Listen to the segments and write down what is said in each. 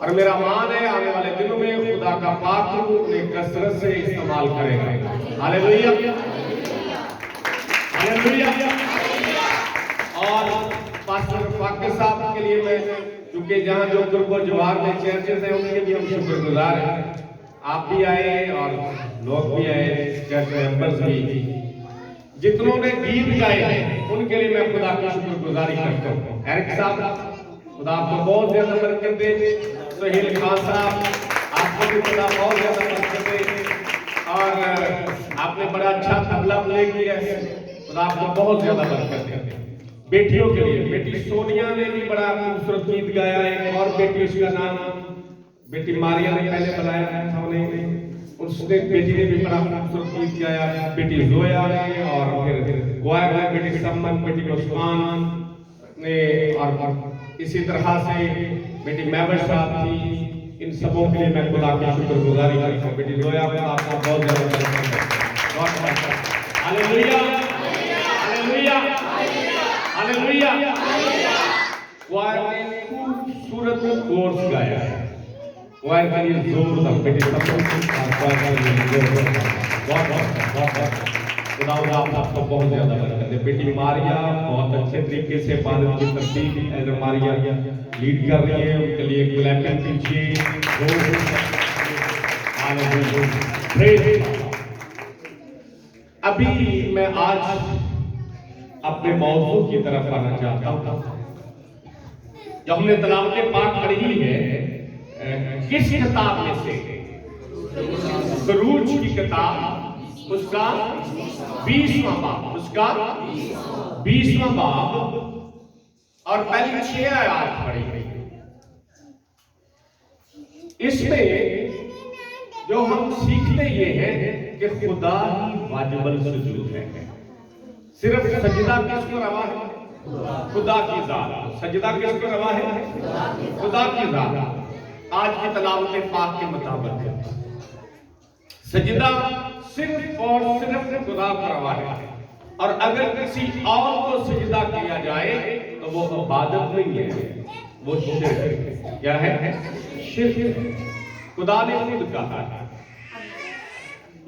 اور میرا مان ہے آنے والے دنوں میں خدا کا پاک انہیں کثرت سے استعمال کرے گا. ہاللیلویہ ہاللیلویہ. اور پاسٹر فاقر صاحب کے لیے میں کیونکہ جہاں جو گروپ اور جوار میں چرچز ہیں ان کے بھی ہم شکر گزار ہیں. آپ بھی آئے اور لوگ بھی آئے, چرچ ممبرز بھی, جتنوں نے گیت گائے ہیں ان کے لیے میں خدا کی شکر گزاری کرتا ہوں. ایرک صاحب خدا آپ کو بہت زیادہ برکت دے. سہیل خان صاحب آپ کو بھی خدا بہت زیادہ برکت دے. اور آپ نے بڑا اچھا طبلہ پلے کیا ہے, خدا آپ کو بہت زیادہ برکت دے. بیٹیوں کے لیے بیٹی سونیا نے بھی بڑا خوبصورت گیت گایا ہے. ایک اور بیٹی اس کا نام بیٹی ماریا نے پہلے بنایا تھا انہیں, اس نے بیٹی نے بھی بڑا خوبصورت گیت گایا. بیٹی زویا نے, اور پھر کوائر میں بیٹی سمن, بیٹی عثمان نے, اور اسی طرح سے بیٹی محبت صاحب تھی. ان سبوں کے لیے میں خدا کی شکر گزاری کرتا ہوں. بیٹی زویا کو آپ کا بہت زیادہ برکت ہے. ہاللیلویہ ہاللیلویہ ہاللیلویہ. کوائر نے خوبصورت کورس گایا ہے. کوائر کے لیے زور تھا بیٹی سمن خدا آپ کو بہت زیادہ برکت ہے. بیٹی ماریا بہت اچھے طریقے سے عبادت کی ترتیب ایز ماریا لیڈ کر رہی ہے. ان کے لیے کلیپنگ کیجیے. ابھی میں آج اپنے موضوع کی طرف آنا چاہتا ہوں. جب ہم نے تلاوت پاک پڑھی ہے کس کتاب میں سے؟ خروج کی کتاب, اس کا 20واں باب, اس کا 20واں باب اور پہلی 6 آیات پڑھی گئی. اس میں جو ہم سیکھتے یہ ہیں کہ خدا ہی واجب السجود ہے. صرف سجدہ کس کو روا ہے؟ خدا کی ذات. سجدہ کس کو روا ہے؟ خدا کی ذات. آج کی تلاوت پاک کے مطابق سجدہ صرف اور صرف خدا کو روا ہے. اور اگر کسی اور کو سجدہ کیا جائے تو وہ عبادت نہیں ہے, وہ شرک ہے. کیا ہے؟ شرک. خدا نے خود کہا ہے,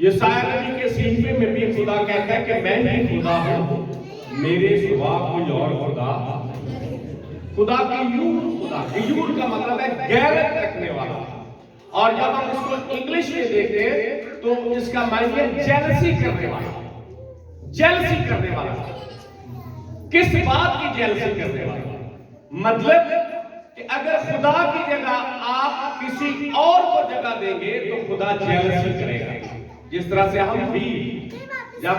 یسایہ نبی کے صحیفے میں بھی خدا کہتا ہے کہ میں ہی خدا ہوں, میرے سوا کوئی اور خدا. خدا قیوم, خدا قیوم کا مطلب ہے غیرت رکھنے والا. اور جب ہم اس کو انگلش میں دیکھتے ہیں تو اس کا معنی ہے جیلسی کرنے والا. جیلسی کرنے والا. کس بات کی جیلسی کرنے والا؟ مطلب کہ اگر خدا کی جگہ آپ کسی اور کو جگہ دیں گے تو خدا جیلسی کرے گا. جس طرح سے ہم بھی جب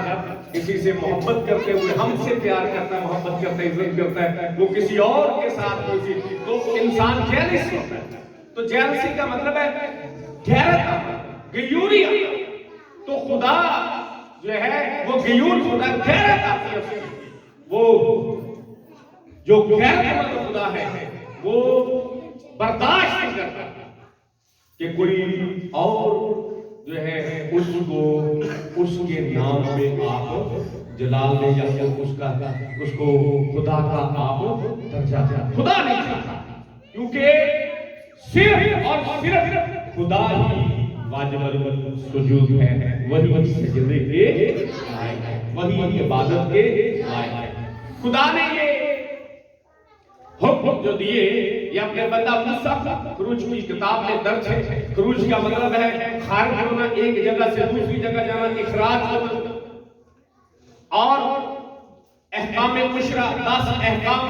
کسی سے محبت کرتے ہوئے, ہم سے پیار کرتا ہے, محبت کرتا ہے, عزت کرتا ہے, وہ کسی اور کے ساتھ کسی, تو انسان جیلس ہوتا ہے. تو جیلسی کا مطلب ہے غیرت, غیوری. تو خدا جو ہے وہ غیور خدا, غیرت آتی ہے. وہ جو غیرت مند خدا ہے وہ برداشت نہیں کرتا کہ کوئی اور جو ہے اس کو اس کے نام پہ آپ جلال دیں یا اس کو خدا کا آپ درجہ دیں. خدا نہیں چاہتا, کیونکہ صرف اور صرف خدا ہی واجب السجود ہے. وہی سجدے کے لائق ہے, وہی عبادت کے لائق ہے. خدا نے یہ حکم جو دیے یہ اپنے بندہ موسیٰ کو خروج کی کتاب میں درج ہے. خروج کا مطلب ہے خارج ہونا, ایک جگہ سے دوسری جگہ جانا, اخراج ہونا. اور احکام مشرع 10 احکام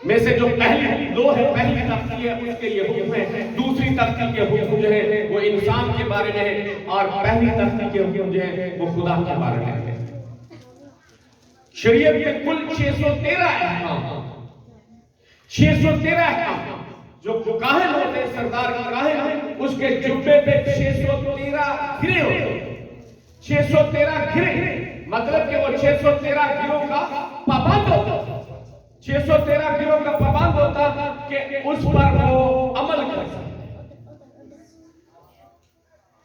میں سے جو پہلی 2 ہے, پہلی تفصیل ہے اس کے یہ حکم ہے, دوسری تفصیل کے حکم جو ہے وہ انسان کے بارے میں ہے, اور پہلی تفصیل کے حکم جو ہے وہ خدا کے بارے میں ہے. شریعت کے کل 613 احکام, 613 احکام. جو کاہن ہوتے ہیں, سردار کا کاہن, اس کے جبے پہ 613 گھرے ہوتے ہیں. 613 گھرے مطلب کہ وہ 613 گھروں کا پابند ہوتا, 613 گھروں کا پابند ہوتا کہ اس پر وہ عمل کرتا.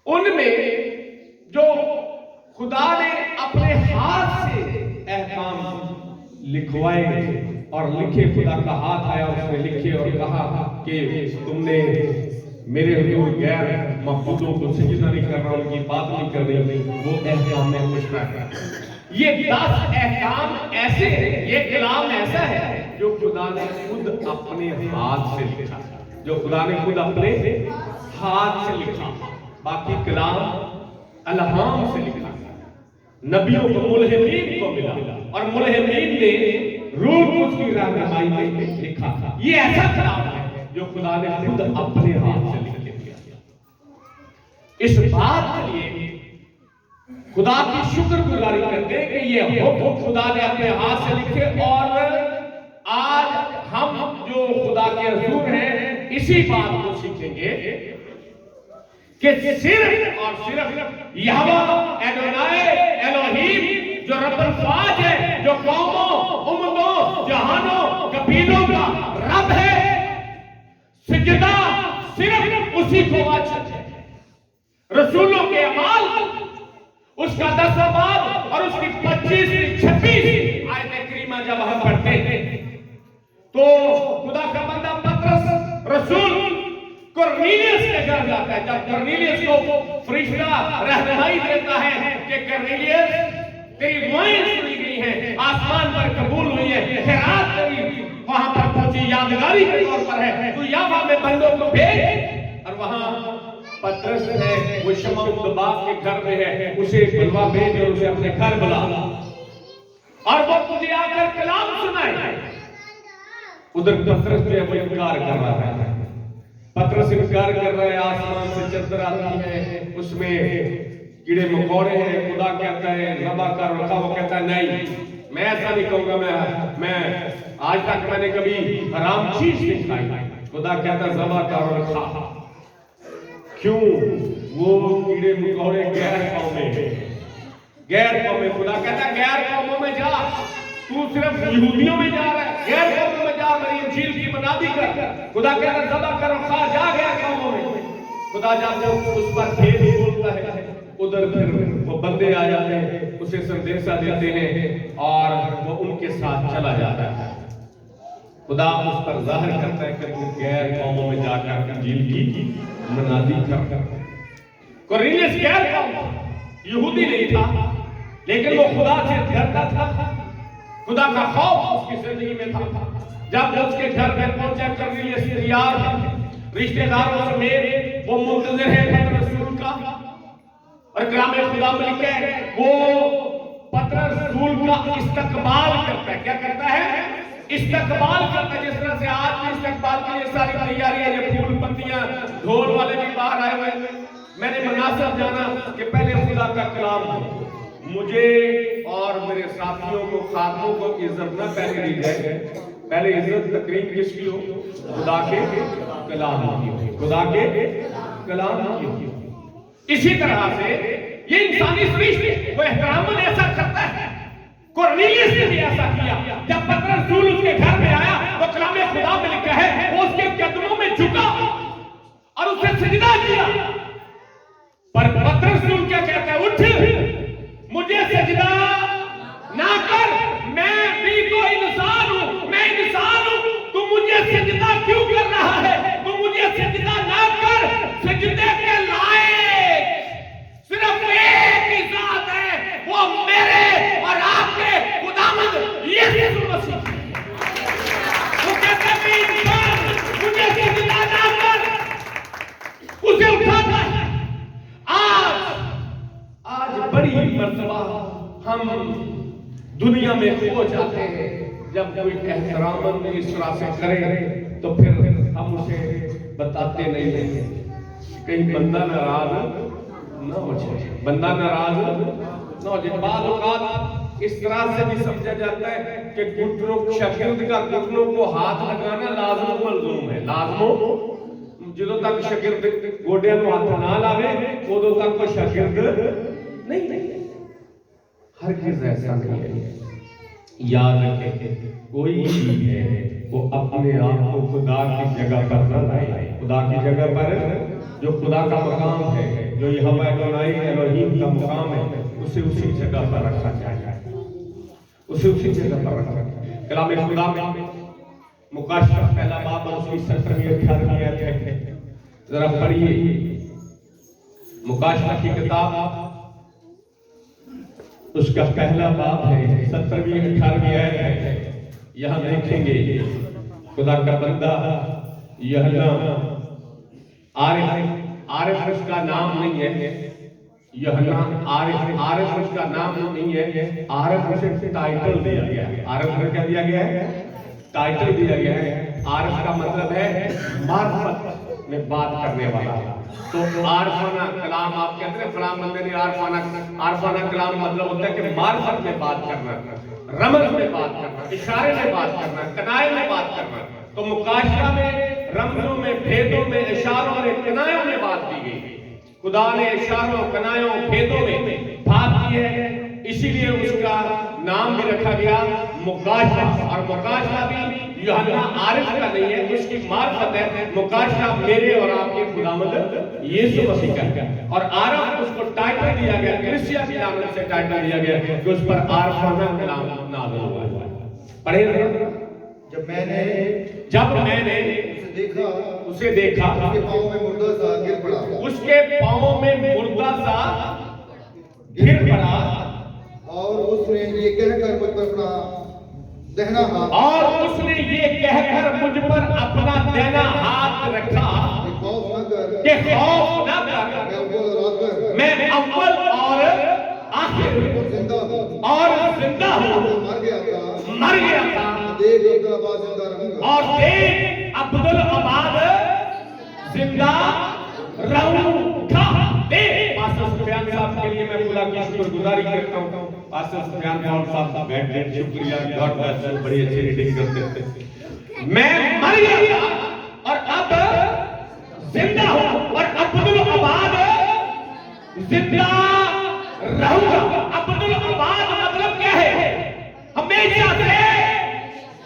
ان میں جو خدا نے اپنے ہاتھ سے احکام لکھوائے اور لکھے، خدا کا ہاتھ آیا اس نے لکھے اور کہا کہ تم نے میرے حضور غیر معبودوں کو سجدہ نہیں کرنا، ان کی بات نہیں کرنی، وہ احکام میں مشرع ہے۔ یہ 10 احکام ایسے ہیں، یہ کلام ایسا ہے جو خدا نے خود اپنے ہاتھ سے لکھا، جو خدا نے خود اپنے ہاتھ سے لکھا۔ باقی کلام الہام سے لکھا، نبیوں کو، ملہمین کو ملا، اور ملہمین نے روح اس کی رہنمائی میں لکھا۔ یہ ایسا کلام ہے جو خدا نے خود اپنے ہاتھ سے لکھ دیا۔ اس بات کے لیے خدا کی شکر گزاری کرتے ہیں کہ یہ حکم خدا نے اپنے ہاتھ سے لکھے، اور آج ہم جو خدا کے حضور ہیں اسی بات کو سیکھیں گے کہ صرف اور صرف یہوہ ایڈونائی الوہیم جو رب الفاج ہے، جو قوموں، امتوں، جہانوں، قبیلوں کا رب ہے، سجدہ صرف اسی کو واجب ہے۔ رسولوں کے اعمال اس کا 10واں باب اور اس کی 25-26 آیت کریمہ جب ہم پڑھتے ہیں تو خدا کا بندہ پطرس رسول کرنیلیس کے گھر جاتا ہے۔ جب کرنیلیس کو فرشتہ رہنمائی دیتا ہے کہ کرنیلیس تیری دعائیں سنی گئی ہیں، آسمان پر قبول ہوئی ہے، خیرات تیری وہاں پر پہنچی یادگاری کے طور پر ہے، تو یافا میں بندوں کو بھیج۔ اور وہاں پطرس ہے، وہ شمع دباغ کے گھر میں ہے، اسے بلوا بھیج اور اسے اپنے گھر بلا، اور وہ تجھے آ کر کلام سنائے۔ ادھر پطرس جو ہے وہ انکار کر رہا ہے، پطرس انکار کر رہا ہے، آسمان سے چادر آتی ہے، اس میں کیڑے مکوڑے ہیں، خدا کہتا ہے ذبح کر رکھا، وہ کہتا ہے نہیں میں ایسا نہیں کہوں گا، میں آج تک میں نے کبھی حرام چیز نہیں کھائی۔ خدا کہتا ہے ذبح کر رکھا۔ کیوں؟ وہ کیڑے مکوڑے غیر قومیں ہیں، غیر قومیں۔ خدا کہتا ہے غیر قوموں میں جا، تو صرف یہودیوں میں جا رہا ہے، غیر قوموں میں جا، میری انجیل کی منادی کر۔ خدا کہتا ہے ذبح کر رکھا، جا غیر قوموں میں۔ خدا جب اس پر پھر بولتا ہے، ادھر پھر وہ بندے آ جاتے ہیں، اسے سندیشہ دیتے ہیں اور وہ ان کے ساتھ چلا جاتا ہے۔ خدا اس پر ظاہر کرتا ہے کہ تم غیر قوموں میں جا کر انجیل کی منادی کر۔ کرنیلیس غیر قوم یہودی نہیں تھا، لیکن وہ خدا سے ڈرتا تھا، خدا کا خوف اس کی زندگی میں تھا۔ جب اس کے گھر میں پہنچا کرنیلیس تیار ہے، رشتہ داروں سمیت وہ منتظر ہے پطرس رسول کا، اور کلام خدا میں لکھا ہے وہ پطرس رسول کا استقبال کرتا ہے۔ کیا کرتا ہے؟ استقبال کرتا ہے۔ جس طرح سے آج بھی استقبال کے لیے ساری تیاریاں، یہ پھول پتیاں، ڈھول والے بھی باہر آئے ہوئے ہیں۔ میں نے مناسب جانا کہ پہلے خدا کا کلام ہو، مجھے اور میرے ساتھیوں کو، خادموں کو عزت نہ پہلے دی جائے، پہلے عزت تقریب کس کی ہو؟ خدا کے کلام کی ہو، خدا کے کلام کی ہو۔ اسی طرح سے یہ انسانی سرشتہ وہ احترام ایسا کرتا ہے۔ کرنیلیس نے بھی ایسا کیا۔ جب پطرس رسول اس کے گھر میں آیا تو کلام خدا میں لکھا ہے وہ اس کے قدموں میں جھکا اور اسے سجدہ کیا۔ پر پطرس رسول کیا کہتا ہے؟ اٹھ، مجھے سجدہ نہ کر، میں بھی تو انسان ہوں، میں انسان ہوں، تو مجھے سجدہ کیوں کر رہا ہے؟ تو مجھے سجدہ نہ کر۔ سجدے کے لائق صرف ایک ہی ذات ہے، وہ میرے اور آپ کے خداوند یسوع مسیح۔ وہ کہتا ہے کہ انسان مجھے سجدہ نہ کر، اسے اٹھاتا ہے۔ آج بڑی مرتبہ ہم دنیا میں کھو جاتے ہیں، جب کوئی احترام اس طرح سے کرے تو پھر ہم اسے بتاتے نہیں ہیں، کہیں بندہ ناراض نہ ہو جائے، بندہ ناراض نہ ہو جائے۔ بعض اوقات اس طرح سے بھی سمجھا جاتا ہے کہ گھٹنوں شاگرد کا گھٹنوں کو ہاتھ لگانا لازم و ملزوم ہے، لازم و جدوں تک شاگرد گوڈیاں نوں ہاتھ نہ لاوے ادوں تک وہ شاگرد نہیں۔ ہرگز ایسا نہیں ہے۔ یاد رکھیں، کوئی بھی ہے وہ اپنے آپ کو خدا کی جگہ پر نہ لائے۔ خدا کی جگہ پر جو خدا کا مقام ہے، جو یہوہ ایڈونائی الوہیم کا مقام ہے، اسے اسی جگہ پر رکھا جائے، اسے اسی جگہ پر رکھا جائے۔ کلام خدا میں مکاشفہ پہلا باب اور اس کی 17ویں 18ویں آیت ہے، ذرا پڑھیے مکاشفہ کی کتاب، اس کا پہلا باب ہے، 17ویں 18ویں آیت ہے۔ یہاں دیکھیں گے خدا کا بندہ یوحنا، عارف اس کا نام نہیں ہے، یوحنا عارف اس کا نام نہیں ہے، عارف اسے ٹائٹل دیا گیا ہے۔ عارف کیا دیا گیا ہے؟ ٹائٹل دیا گیا ہے۔ عارف کا مطلب ہے معرفت میں بات کرنے والا۔ تو عارفانہ کلام آپ کہتے ہیں فلاں بندے نے عارفانہ کلام مطلب ہوتا ہے کہ معرفت میں بات کرنا، رمز میں بات کرنا، اشارے میں بات کرنا، کنائے میں بات کرنا۔ تو مکاشفہ میں رمزوں میں، بھیدوں میں، اشاروں میں، کنایوں میں بات کی گئی۔ خدا نے اشاروں، کنایوں، بھیدوں میں بات کی ہے، اسی لیے اس کا نام بھی رکھا گیا مکاشفہ۔ اور مکاشفہ بھی یوحنا عارف کا نہیں ہے، اس کی معرفت ہے۔ مکاشفہ میرے اور آپ کے خداوند یسوع مسیح کا ہے، اور عارف اس کو ٹائٹل دیا گیا، کلیسیا کی جانب سے ٹائٹل دیا گیا کہ اس پر عارفانہ کلام نازل ہوا ہے۔ پڑھیں جب میں نے اسے دیکھا، اس کے پاؤں میں مردہ سا گر پڑا، اس کے پاؤں میں مردہ سا گر پڑا، اور اس نے یہ کہہ کر مجھ پر اپنا دہنا ہاتھ رکھا کہ خوف نہ کر، میں اول اور آخر اور زندہ ہوں۔ مر گیا تھا اور دیکھ عبدالآباد زندہ رہوں گا۔ پاسٹر سفیان صاحب کے لیے میں خدا کی شکر گزاری کرتا ہوں۔ پاسٹر سفیان صاحب بیٹھ گئے، شکریہ، گاڈ بلیس یو، بڑی اچھی ریڈنگ کرتے تھے۔ میں مر گیا تھا اور اب زندہ ہوں، اور عبدالآباد زندہ رہوں گا۔ عبدالآباد مطلب کیا ہے؟ ہمیشہ سے،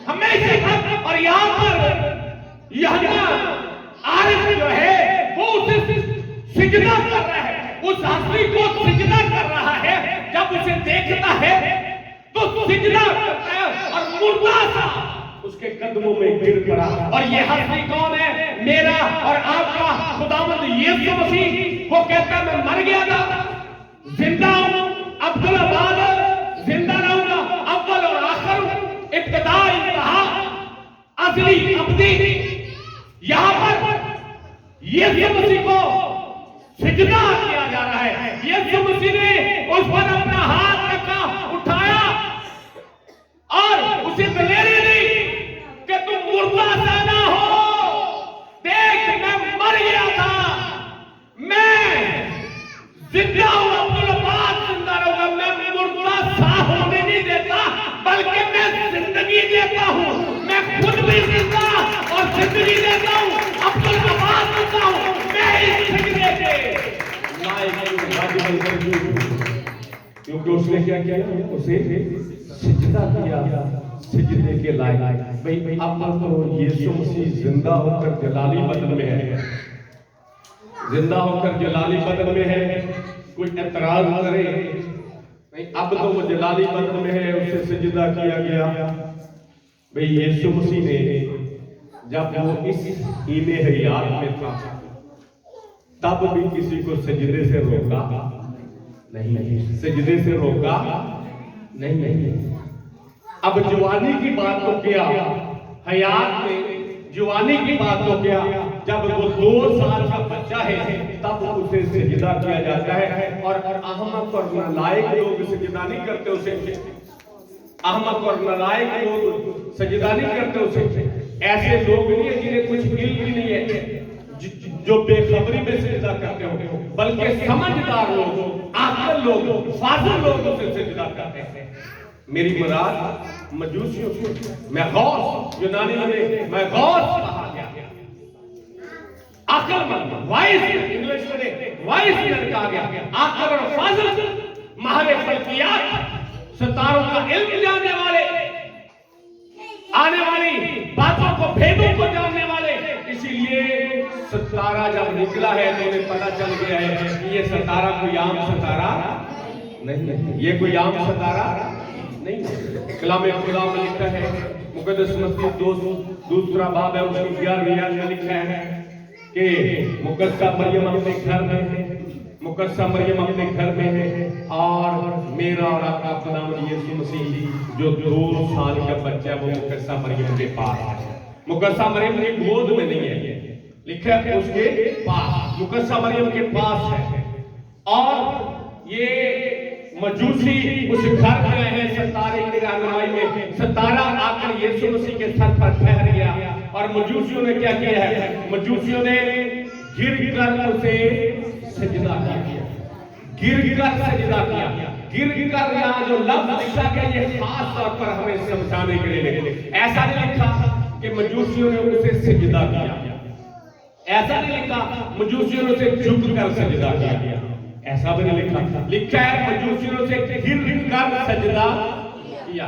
ہمیشہ تک۔ اور یہاں پر یوحنا عارف جو ہے وہ اسے سجدہ کر رہا ہے، اس ہستی کو سجدہ کر رہا ہے۔ جب اسے دیکھتا ہے تو سجدہ کرتا ہے، اور مردہ سا اس کے قدموں میں گر پڑا۔ اور یہ ہستی کون ہے؟ میرا اور آپ کا خداوند یسوع مسیح۔ وہ کہتا ہے میں مر گیا تھا، زندہ ہوں، عبدالآباد زندہ رہوں گا، اول اور آخر ہوں، ابتدا انتہا، ازلی ابدی۔ یہاں پر یسوع مسیح کو سجدہ کیا جا رہا ہے۔ یسوع مسیح نے اس پر اپنا ہاتھ رکھا، اٹھایا اور اسے دلیری دی کہ تم مردہ سا نہ ہو۔ دیکھ میں مر گیا تھا، میں زندہ ہوں، عبدالآباد زندہ رہوں گا۔ میں مردہ سا ہونے نہیں دیتا، بلکہ میں زندگی دیتا ہوں۔ میں خود بھی زندہ اور زندگی دیتا ہوں، عبدالآباد زندہ ہوں۔ میں اس سجدے کے کیونکہ اس نے کیا کیا؟ اسے سجدہ کیا، سجدے کے لائق۔ بھئی اب تو یسوع مسیح زندہ ہو کر جلالی بدن میں ہے، زندہ ہو کر جلالی بدن میں ہے۔ کوئی اعتراض کرے نہیں، اب تو وہ جلالی بدن میں ہے، اسے سجدہ کیا گیا۔ بھئی یسوع مسیح نے جب وہ اس ہیلے حیات میں تھا تب بھی کسی کو سجدے سے روکا نہیں، سجدے سے روکا نہیں۔ اب جوانی کی بات تو کیا، حیات میں جوانی کی بات تو کیا، جب وہ 2 سال کا بچہ ہے تب اسے سجدہ کیا جاتا ہے۔ اور احمق اور نالائق لوگ سجدہ نہیں کرتے اسے، احمق اور نالائق لوگ سجدہ نہیں کرتے اسے۔ ایسے لوگ نہیں ہیں جنہیں کچھ علم بھی نہیں ہے جو بے خبری میں سجدہ کرتے ہو، بلکہ سمجھدار لوگ، عاقل لوگ، فاضل لوگ اسے سجدہ کرتے ہیں۔ میری مراد مجوسیوں سے، میں غوث، یونانی میں میں غوث کہا گیا، عقل مند، وائس، انگلش میں وائس کہا گیا، عقل اور فاضل، ماہر فلکیات، ستاروں کا علم جاننے والے، آنے والی باتوں کو، بھیدوں کو جاننے والے۔ اسی لیے ستارہ جب نکلا ہے تو انہیں پتہ چل گیا ہے کہ یہ ستارہ کوئی عام ستارہ نہیں ہے، یہ کوئی عام ستارہ نہیں نہیں. کلام خدا میں لکھا ہے مقدس متی دوسرا باب ہے، اس کی 11ویں آیت میں لکھا ہے کہ مقدسہ مریم اپنے گھر میں ہے، مقدسہ مریم اپنے گھر میں ہے، اور میرا اور آپ کا خداوند یسوع مسیح جو 2 سال کا بچہ ہے وہ مقدسہ مریم کے پاس ہے. مقدسہ مریم کی گود میں نہیں ہے، لکھا ہے اس کے پاس، مقدسہ مریم کے پاس ہے. اور یہ مجوسی اس گھر میں ہیں ستارے کی رہنمائی میں. ستارہ آ کر یسوع مسیح کے سر پر ٹھہر گیا، اور مجوسیوں نے کیا کیا ہے؟ مجوسیوں نے گر کر اسے سجدہ کیا، گر کر سجدہ کیا. گر کر یہاں جو لفظ لکھا گیا یہ خاص طور پر ہمیں سمجھانے کے لیے لکھا. ایسا نہیں لکھا کہ مجوسیوں نے اسے سجدہ کیا، ایسا نہیں لکھا مجوسیوں نے اسے جھک کر سجدہ کیا، ایسا بھی نہیں لکھا. لکھا ہے مجوسیوں سے گر کر سجدہ کیا.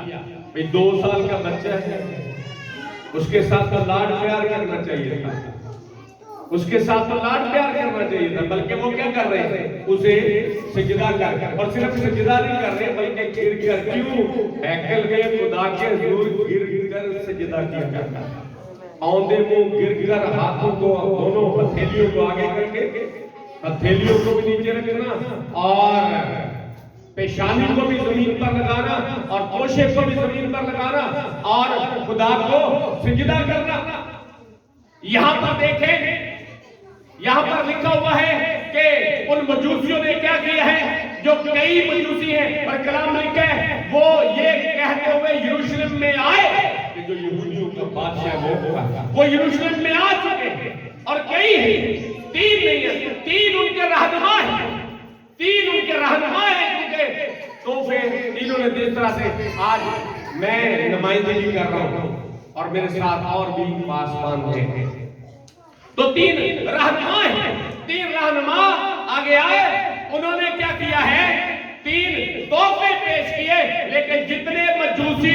2 سال کا بچہ ہے، اس کے ساتھ تو لاڈ پیار کرنا چاہیے تھا، اس کے ساتھ تو لاڈ پیار کرنا چاہیے تھا، بلکہ وہ کیا کر رہے ہیں؟ اسے سجدہ کر، اور صرف سجدہ نہیں کر رہے بلکہ گر کر. کیوں؟ ہیکل میں خدا کے حضور گر کر سجدہ کیا کرتا ہے. اوندے منہ گر کر ہاتھوں کو، دونوں ہتھیلیوں کو آگے کر کے، ہتھیلیوں کو بھی نیچے رکھنا اور پیشانی کو بھی زمین پر لگانا اور توشے کو بھی زمین پر لگانا اور خدا کو سجدہ کرنا. یہاں پر دیکھیں، یہاں پر لکھا ہوا ہے کہ ان مجوسیوں نے کیا کیا ہے؟ جو کئی مجوسی ہیں اور کلام لکھا ہے وہ یہ کہتے ہوئے یروشلم میں آئے کہ جو یہودیوں کا بادشاہ وہ یروشلم میں آ چکے ہیں، اور کئی ہیں، 3 نہیں ہیں، 3 ان کے رہنما ہیں، 3 ان کے رہنما ہیں کیونکہ تحفے تینوں نے جس طرح سے آج میں نمائندگی کر رہا ہوں اور میرے ساتھ اور بھی پاسبان ہیں، تو 3 رہنما ہیں. 3 رہنما آگے آئے، انہوں نے کیا کیا ہے؟ 3 تحفے پیش کیے. لیکن جتنے مجوسی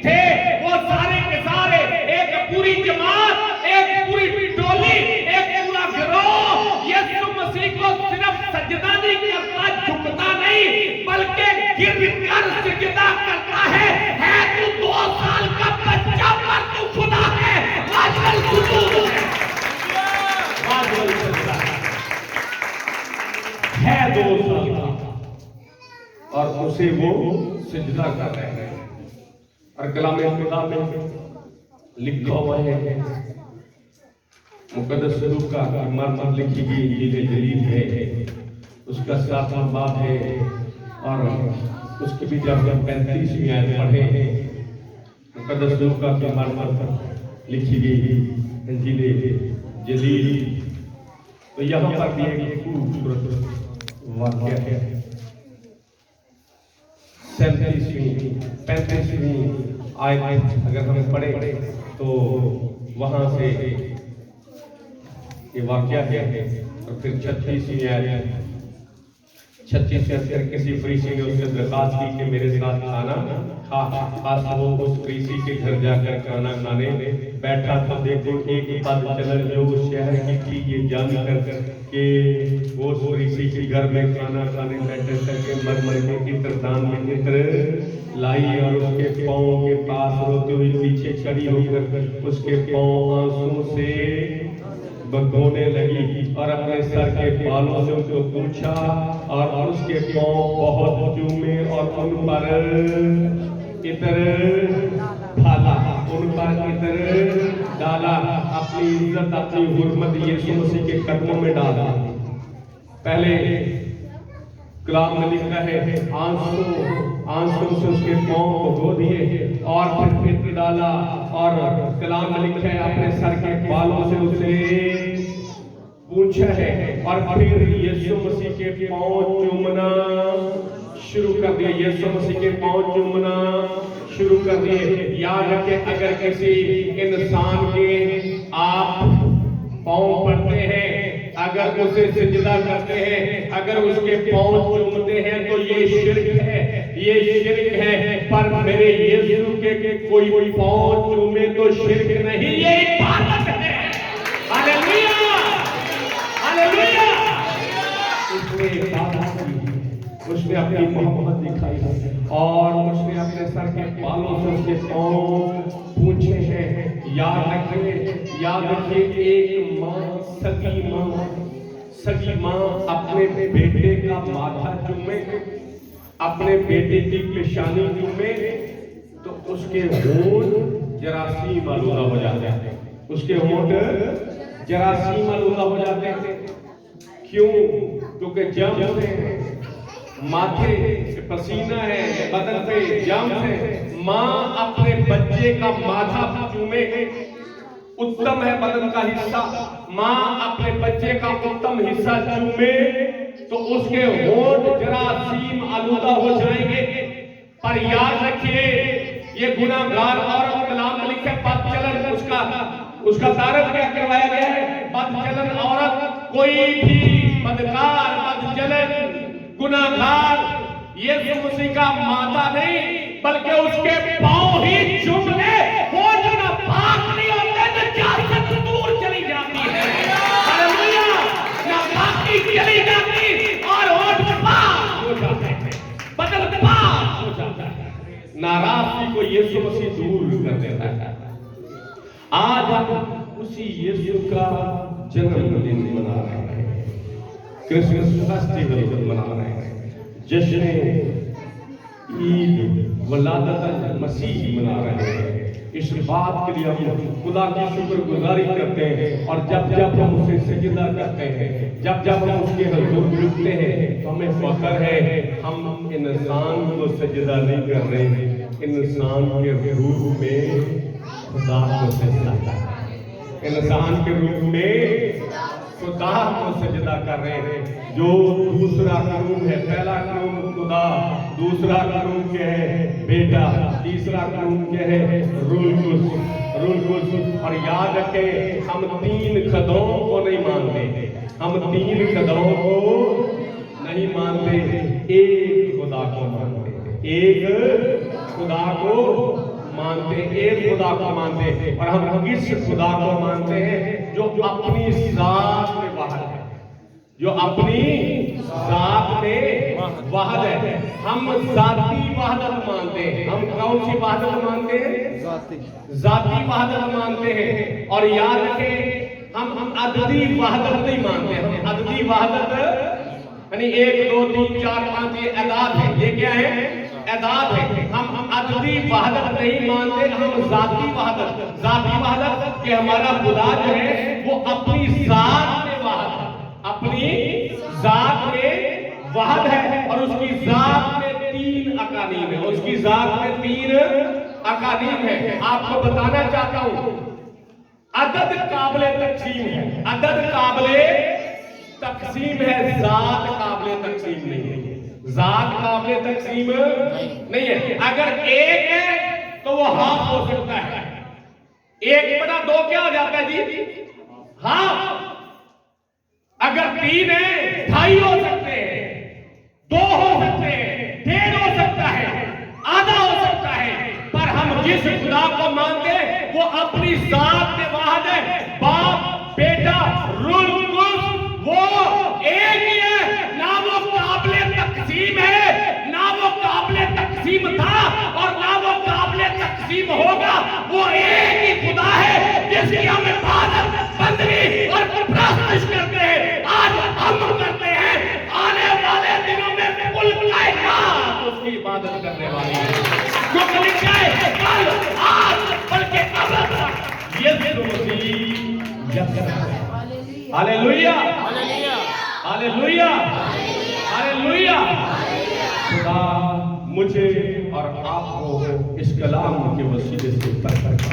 تھے وہ سارے کے سارے، ایک پوری جماعت، ایک پوری ٹولی، ایک پورا گروہ یسوع مسیح کو صرف سجدہ نہیں کرتا، جھکتا نہیں، بلکہ گر کر سجدہ کرتا ہے. تو 2 سال کا بچہ پر تو خدا ہے، واجب السجود ہے 2 سال کا، اور اسے وہ سجدہ کر رہے ہیں. اور کلام خدا میں لکھا ہوا ہے، مقدس لوکا کی مرمت لکھی گئی انجیل جلیل ہے، اس کا 7واں باب ہے، اور اس کے بھی جب ہم 35ویں آیت پڑھیں، مقدس لوکا کی مرمت لکھی گئی انجیل جلیل، تو یہاں پر بھی ایک خوبصورت واقعہ ہے. 35ویں آیت اگر ہم پڑھیں تو وہاں سے یہ واقعہ ہے. اور پھر 36ویں آیت، 36 سے کسی فریسی نے اس سے درخواست کی کہ میرے ساتھ کھانا کھا. خاص وہ اس فریسی کے گھر جا کر کھانا کھانے بیٹھا تو دیکھو ایک بد چلن جو اس شہر کی تھی یہ جان کر کہ وہ اس فریسی کے گھر میں کھانا کھانے بیٹھے تھے کہ مرمر کے عطر دان میں عطر لائی اور اس کے پاؤں کے پاس روتے ہوئے پیچھے کھڑی ہو کر اس کے پاؤں آنسوں سے بھگونے لگی اور اپنے سر کے بالوں سے اس کو پوچھا اور اس کے پاؤں بہت چومے اور ان پر عطر ڈالا، ان پر عطر ڈالا، اپنی عزت اپنی حرمت یسوع مسیح کے قدموں میں ڈالا. پہلے کلام میں لکھا ہے آنسوں سے اس کے پاؤں کو دھو دیے اور پھر عطر ڈالا، اور کلام میں لکھا ہے اپنے سر کے بالوں سے اسے پوچھا ہے اور پھر یسوع مسیح کے پاؤں چومنا شروع کر دیا. یسوع مسیح کے پاؤں چومنا شروع کر دیے. یاد رکھیں اگر کسی انسان کے آپ پاؤں پڑتے ہیں، اگر اسے سجدہ کرتے ہیں، اگر اس کے پاؤں چومتے ہیں تو یہ شرک ہے، یہ شرک ہے. پر میرے یسوع کے کوئی پاؤں چومے تو شرک نہیں، یہ عبادت ہے. ہاللیلویا ہاللیلویا. اس نے عبادت کی، اس نے اپنی اور اس نے اپنے سر کے بالوں سے اس کے پاؤں پوچھے ہیں. یاد رکھیے ایک ماں سگی ماں اپنے بیٹے کا ماتھا چومے, اپنے بیٹے کی پیشانی چومے تو اس کے ہونٹ جراثیم آلودہ ہو جاتے ہیں. اس کے ہونٹ جراثیم آلودہ ہو جاتے ہیں. کیوں؟ کیونکہ جم ہے, ماتھے سے پسینہ ہے, بدن پہ جم ہے. ماں اپنے بچے کا ماتھا چومے, اتم ہے بدن کا حصہ, ماں اپنے بچے کا اتم حصہ چومے تو اس کے ہونٹ جراثیم آلودہ ہو جائیں گے. پر یاد رکھیے یہ گناہگار عورت کلام میں لکھے بدچلن, اس کا تعارف کیا کروایا گیا ہے؟ بدچلن عورت, کوئی بھی بدکار, بدچلن, گناہگار یسوع مسیح کا ماتھا نہیں بلکہ اس کے پاؤں ہی چوم لے, وہ جو ناپاک نہیں ہوتے نجاست دور چلی جاتی ہے. ہاللویا, ناپاکی چلی جاتی اور ہونٹ پاک ہو جاتے ہیں, بدن پاک ہو جاتا ہے. ناراضگی کو یسوع مسیح دور کر دیتا ہے. آج ہم اسی یسوع کا جنم دن منا رہے ہیں, کرسمس فیسٹیول منا رہے ہیں, جشن عید ولادت المسیح منا رہے ہیں. اس بات کے لیے ہم خدا کی شکر گزاری کرتے ہیں, اور جب ہم اسے سجدہ کرتے ہیں, جب ہم اس کے حضور جھکتے ہیں تو ہمیں فخر ہے ہم انسان کو سجدہ نہیں کر رہے ہیں, انسان کے روح میں خدا کو سجدہ کر رہے ہیں, انسان کے روح میں خدا کو سجدہ کر رہے ہیں. جو دوسرا قانون ہے, پہلا قانون خدا, دوسرا قانون کیا ہے؟ بیٹا, تیسرا قانون کیا ہے؟ روح القدس. اور یاد رکھیں ہم تین خداؤں کو نہیں مانتے, ہم تین خداؤں کو نہیں مانتے, ایک خدا کو مانتے ہیں, ایک خدا کو مانتے ہیں, ایک خدا کو مانتے ہیں. اور ہم کس خدا کو مانتے ہیں؟ جو اپنی ذات میں واحد ہے, جو اپنی ذات میں واحد ہے. ہم ذاتی وحدت مانتے ہیں. ہم کون سی وحدت مانتے ہیں؟ ذاتی وحدت مانتے ہیں. اور یاد رکھیں ہم عددی وحدت نہیں مانتے. ہم عددی وحدت یعنی 1 2 3 4 5 یہ اعداد ہے, یہ کیا ہے؟ اعداد ہے. ہم عددی وحدت نہیں مانتے, ہم ذاتی وحدت. ذاتی وحدت کہ ہمارا خدا جو ہے وہ اپنی ذات میں واحد ہے, اپنی ذات میں واحد ہے, اور اس کی ذات میں 3 اقانیم ہے, اس کی ذات میں 3 اقانیم ہے. آپ کو بتانا چاہتا ہوں عدد قابل تقسیم ہے, عدد قابل تقسیم ہے, ذات قابل تقسیم نہیں ہے. ذات قابل تقسیم نہیں ہے. اگر 1 ہے تو وہ ہاف ہو سکتا ہے. 1/2 کیا ہو جاتا ہے جی؟ ہاف. اگر 3 ہے 2.5 ہو سکتے ہیں, 2 ہو سکتے ہیں, 1.5 ہو سکتا ہے, آدھا ہو سکتا ہے. پر ہم جس خدا کو مانتے ہیں وہ اپنی ذات میں واحد ہے, باپ, بیٹا, روح القدس, وہ ایک ہی ہے. نہ وہ قابل تقسیم ہے, نہ وہ قابل تقسیم تھا, اور نہ وہ قابل تقسیم ہوگا. وہ ایک ہی خدا ہے جس کی ہم عبادت, بندگی اور پرستش کرتے ہیں. آج ہم کرتے ہیں, آنے والے دنوں میں کل کائنات اس کی عبادت کرنے والی ہے. جو لکھا ہے کل, آج, بلکہ ابد تک یسوع مسیح یکساں ہے. Hallelujah, hallelujah, hallelujah. خدا مجھے اور آپ کو اس کلام کے وسیلے سے برکت